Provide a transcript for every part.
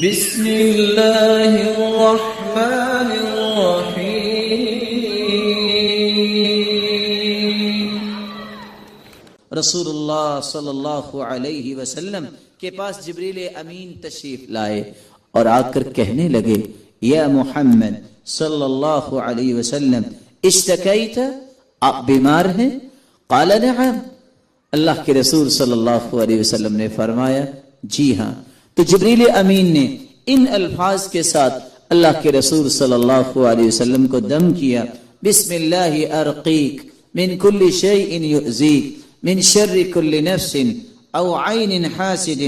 بسم اللہ الرحمن الرحیم۔ رسول اللہ صلی اللہ علیہ وسلم کے پاس جبریل امین تشریف لائے اور آ کر کہنے لگے، یا محمد صلی اللہ علیہ وسلم اشتکیت، آپ بیمار ہیں؟ قال نعم، اللہ کے رسول صلی اللہ علیہ وسلم نے فرمایا جی ہاں۔ تو جبریل امین نے ان الفاظ کے ساتھ اللہ کے رسول صلی اللہ علیہ وسلم کو دم کیا، بسم اللہ ارقیک من کل شیء یؤذیک من شر کل نفس او عین حاسد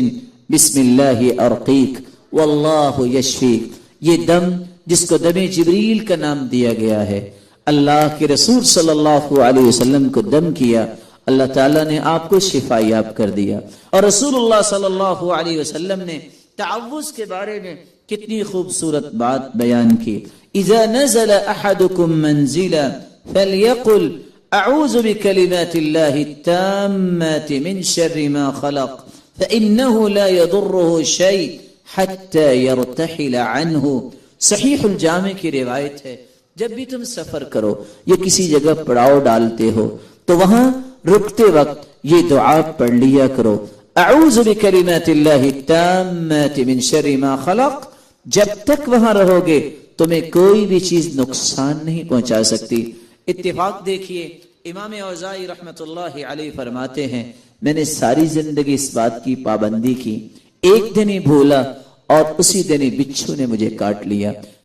بسم اللہ ارقیک واللہ یشفیک۔ یہ دم جس کو دم جبریل کا نام دیا گیا ہے، اللہ کے رسول صلی اللہ علیہ وسلم کو دم کیا، اللہ تعالیٰ نے آپ کو شفا یاب کر دیا۔ اور رسول اللہ صلی اللہ علیہ وسلم نے تعوذ کے بارے میں کتنی خوبصورت بات بیان کی، اذا نزل احدکم منزلا فلیقل اعوذ بکلمات اللہ التامات من شر ما خلق فانه لا يضره شيء حتى يرتحل عنه۔ صحیح الجامع کی روایت ہے، جب بھی تم سفر کرو یا کسی جگہ پڑاؤ ڈالتے ہو تو وہاں رکتے وقت یہ دعا پڑھ لیا کرو، اعوذ بکلمات اللہ التامات من شر ما خلق۔ جب تک وہاں رہو گے تمہیں کوئی بھی چیز نقصان نہیں پہنچا سکتی۔ اتفاق دیکھیے، امام اوزاعی رحمت اللہ علیہ فرماتے ہیں، میں نے ساری زندگی اس بات کی پابندی کی، ایک دن ہی بھولا اور اسی دن ہی بچھو نے مجھے کاٹ لیا۔